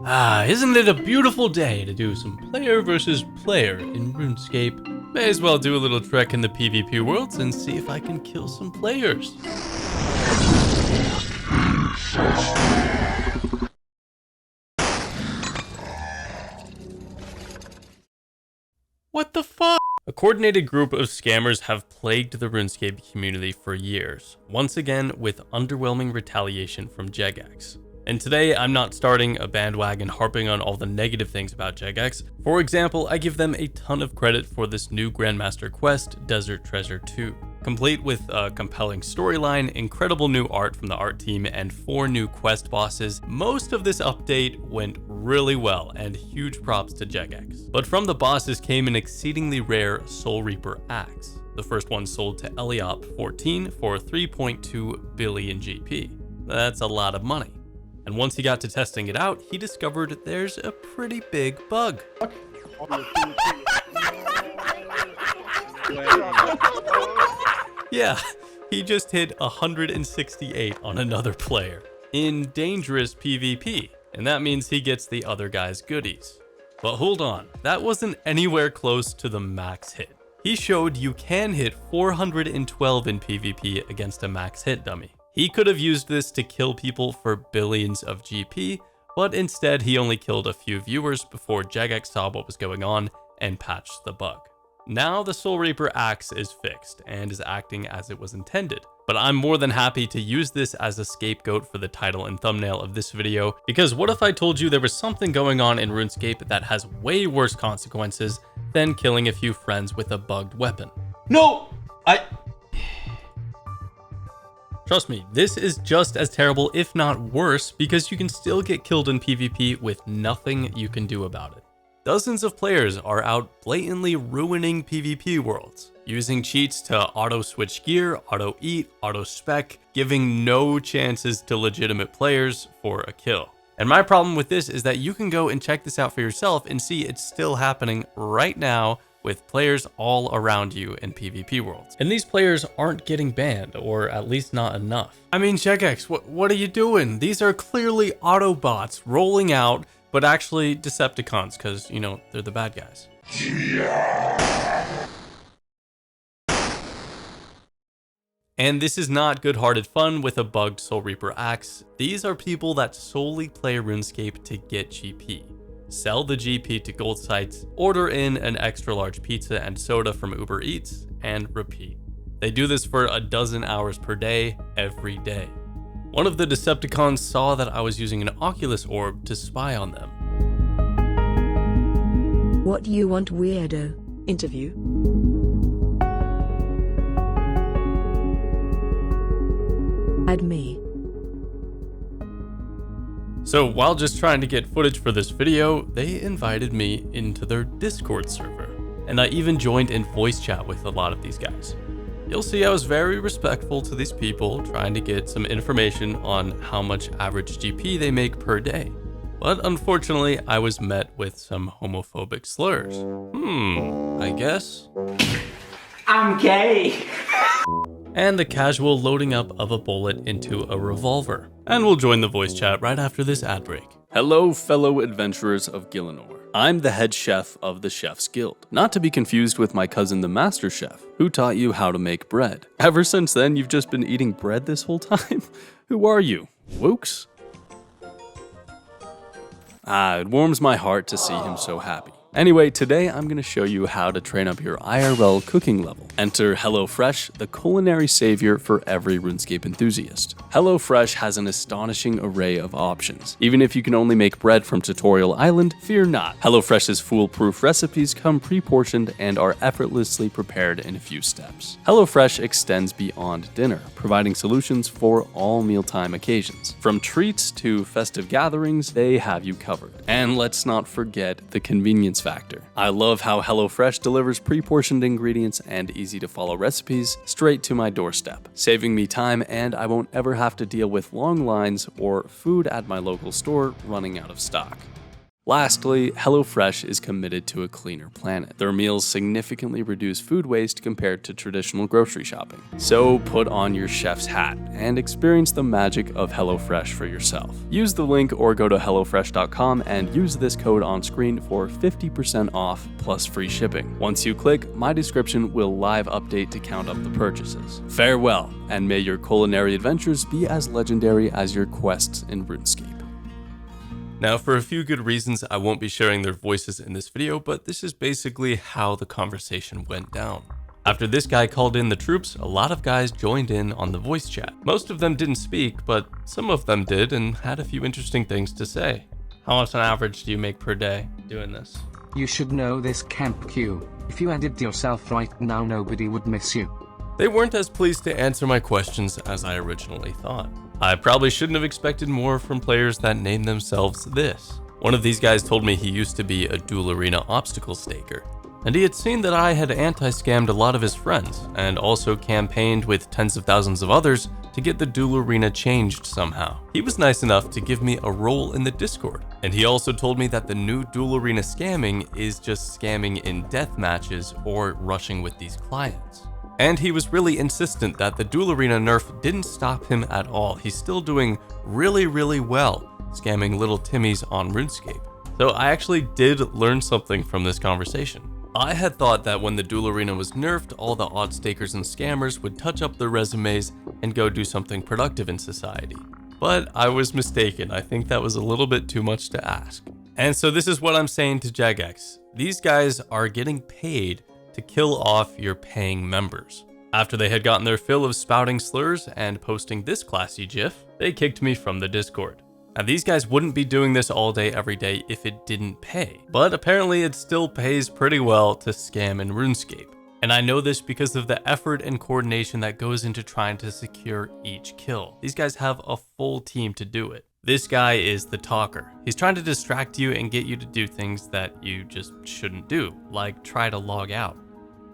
Isn't it a beautiful day to do some player versus player in RuneScape? May as well do a little trek in the PvP worlds and see if I can kill some players. What the fuck? A coordinated group of scammers have plagued the RuneScape community for years, once again with underwhelming retaliation from Jagex. And today, I'm not starting a bandwagon harping on all the negative things about Jagex. For example, I give them a ton of credit for this new Grandmaster quest, Desert Treasure 2. Complete with a compelling storyline, incredible new art from the art team, and 4 new quest bosses, most of this update went really well, and huge props to Jagex. But from the bosses came an exceedingly rare Soul Reaper axe. The first one sold to Eliop 14 for 3.2 billion GP. That's a lot of money. And once he got to testing it out, he discovered there's a pretty big bug. Yeah, he just hit 168 on another player in dangerous PvP, and that means he gets the other guy's goodies. But hold on, that wasn't anywhere close to the max hit. He showed you can hit 412 in PvP against a max hit dummy. He could have used this to kill people for billions of GP, but instead he only killed a few viewers before Jagex saw what was going on and patched the bug. Now the Soul Reaper axe is fixed and is acting as it was intended, but I'm more than happy to use this as a scapegoat for the title and thumbnail of this video, because what if I told you there was something going on in RuneScape that has way worse consequences than killing a few friends with a bugged weapon? No! Trust me, this is just as terrible, if not worse, because you can still get killed in PvP with nothing you can do about it. Dozens of players are out blatantly ruining PvP worlds, using cheats to auto-switch gear, auto-eat, auto-spec, giving no chances to legitimate players for a kill. And my problem with this is that you can go and check this out for yourself and see it's still happening right now with players all around you in PvP worlds. And these players aren't getting banned, or at least not enough. I mean, Jagex, what are you doing? These are clearly Autobots rolling out, but actually Decepticons, because, you know, they're the bad guys. And this is not good-hearted fun with a bugged Soul Reaper axe. These are people that solely play RuneScape to get GP. Sell the GP to gold sites, order in an extra large pizza and soda from Uber Eats, and repeat. They do this for 12 hours per day, every day. One of the Decepticons saw that I was using an Oculus orb to spy on them. What do you want, weirdo? Interview? Add me. So while just trying to get footage for this video, they invited me into their Discord server. And I even joined in voice chat with a lot of these guys. You'll see I was very respectful to these people, trying to get some information on how much average GP they make per day. But unfortunately, I was met with some homophobic slurs. I guess. I'm gay! And the casual loading up of a bullet into a revolver. And we'll join the voice chat right after this ad break. Hello, fellow adventurers of Gillinor. I'm the head chef of the Chef's Guild. Not to be confused with my cousin the Master Chef, who taught you how to make bread. Ever since then, you've just been eating bread this whole time? Who are you? Wooks? It warms my heart to see him so happy. Anyway, today I'm going to show you how to train up your IRL cooking level. Enter HelloFresh, the culinary savior for every RuneScape enthusiast. HelloFresh has an astonishing array of options. Even if you can only make bread from Tutorial Island, fear not. HelloFresh's foolproof recipes come pre-portioned and are effortlessly prepared in a few steps. HelloFresh extends beyond dinner, providing solutions for all mealtime occasions. From treats to festive gatherings, they have you covered. And let's not forget the convenience factor. I love how HelloFresh delivers pre-portioned ingredients and easy-to-follow recipes straight to my doorstep, saving me time, and I won't ever have to deal with long lines or food at my local store running out of stock. Lastly, HelloFresh is committed to a cleaner planet. Their meals significantly reduce food waste compared to traditional grocery shopping. So put on your chef's hat and experience the magic of HelloFresh for yourself. Use the link or go to HelloFresh.com and use this code on screen for 50% off plus free shipping. Once you click, my description will live update to count up the purchases. Farewell, and may your culinary adventures be as legendary as your quests in RuneScape. Now, for a few good reasons, I won't be sharing their voices in this video, but this is basically how the conversation went down. After this guy called in the troops, a lot of guys joined in on the voice chat. Most of them didn't speak, but some of them did and had a few interesting things to say. How much on average do you make per day doing this? You should know this, Camp Q. If you ended yourself right now, nobody would miss you. They weren't as pleased to answer my questions as I originally thought. I probably shouldn't have expected more from players that name themselves this. One of these guys told me he used to be a duel arena obstacle staker, and he had seen that I had anti-scammed a lot of his friends, and also campaigned with tens of thousands of others to get the duel arena changed somehow. He was nice enough to give me a role in the Discord, and he also told me that the new duel arena scamming is just scamming in death matches or rushing with these clients. And he was really insistent that the duel arena nerf didn't stop him at all. He's still doing really well, scamming little Timmies on RuneScape. So I actually did learn something from this conversation. I had thought that when the duel arena was nerfed, all the odd stakers and scammers would touch up their resumes and go do something productive in society. But I was mistaken. I think that was a little bit too much to ask. And so this is what I'm saying to Jagex. These guys are getting paid to kill off your paying members. After they had gotten their fill of spouting slurs and posting this classy gif, they kicked me from the Discord. Now these guys wouldn't be doing this all day every day if it didn't pay, but apparently it still pays pretty well to scam in RuneScape. And I know this because of the effort and coordination that goes into trying to secure each kill. These guys have a full team to do it. This guy is the talker. He's trying to distract you and get you to do things that you just shouldn't do, like try to log out.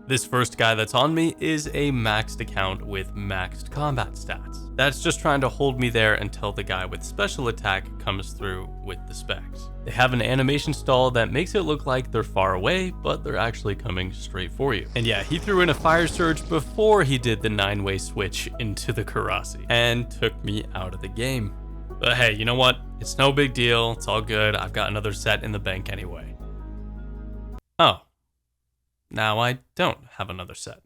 This first guy that's on me is a maxed account with maxed combat stats. That's just trying to hold me there until the guy with special attack comes through with the specs. They have an animation stall that makes it look like they're far away, but they're actually coming straight for you. And yeah, he threw in a fire surge before he did the 9-way switch into the Karasi and took me out of the game. But hey, you know what? It's no big deal. It's all good. I've got another set in the bank anyway. Oh. Now I don't have another set.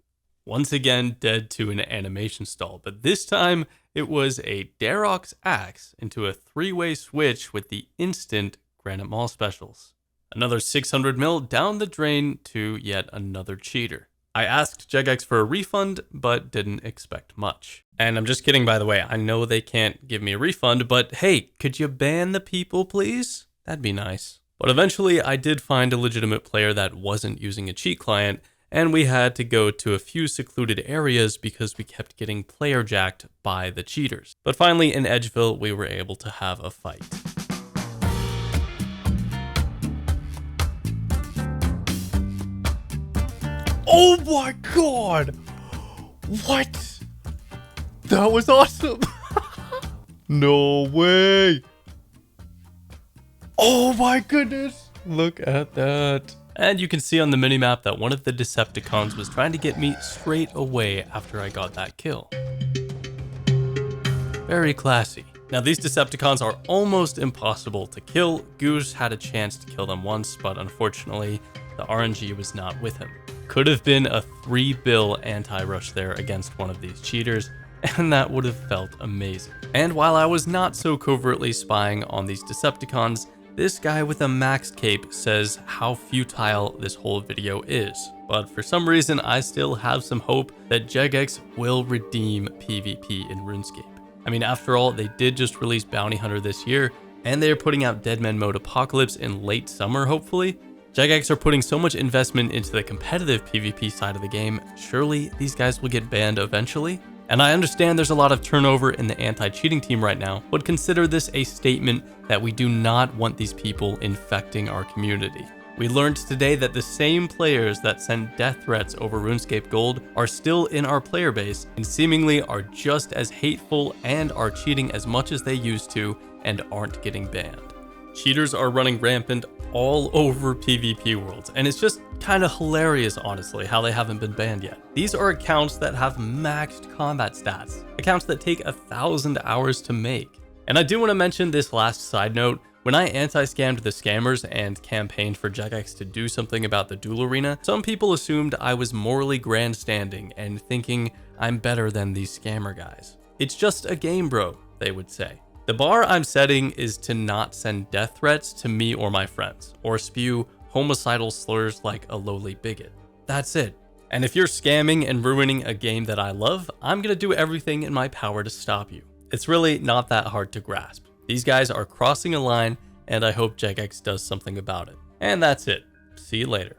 Once again, dead to an animation stall, but this time it was a Darox axe into a 3-way switch with the instant Granite Mall specials. Another 600 mil down the drain to yet another cheater. I asked Jagex for a refund, but didn't expect much. And I'm just kidding, by the way. I know they can't give me a refund, but hey, could you ban the people, please? That'd be nice. But eventually, I did find a legitimate player that wasn't using a cheat client, and we had to go to a few secluded areas because we kept getting player jacked by the cheaters. But finally, in Edgeville, we were able to have a fight. Oh my god! What? That was awesome! No way! Oh my goodness! Look at that. And you can see on the minimap that one of the Decepticons was trying to get me straight away after I got that kill. Very classy. Now these Decepticons are almost impossible to kill. Goose had a chance to kill them once, but unfortunately, the RNG was not with him. Could have been a 3-bill anti-rush there against one of these cheaters, and that would have felt amazing. And while I was not so covertly spying on these Decepticons, this guy with a maxed cape says how futile this whole video is. But for some reason, I still have some hope that Jagex will redeem PvP in RuneScape. I mean, after all, they did just release Bounty Hunter this year, and they are putting out Deadman Mode Apocalypse in late summer, hopefully. Jagex are putting so much investment into the competitive PvP side of the game, surely these guys will get banned eventually? And I understand there's a lot of turnover in the anti-cheating team right now, but consider this a statement that we do not want these people infecting our community. We learned today that the same players that send death threats over RuneScape Gold are still in our player base and seemingly are just as hateful and are cheating as much as they used to and aren't getting banned. Cheaters are running rampant all over PvP worlds, and it's just kind of hilarious, honestly, how they haven't been banned yet. These are accounts that have maxed combat stats, accounts that take 1,000 hours to make. And I do want to mention this last side note. When I anti-scammed the scammers and campaigned for Jagex to do something about the duel arena, some people assumed I was morally grandstanding and thinking I'm better than these scammer guys. It's just a game, bro, they would say. The bar I'm setting is to not send death threats to me or my friends, or spew homicidal slurs like a lowly bigot. That's it. And if you're scamming and ruining a game that I love, I'm gonna do everything in my power to stop you. It's really not that hard to grasp. These guys are crossing a line, and I hope Jagex does something about it. And that's it. See you later.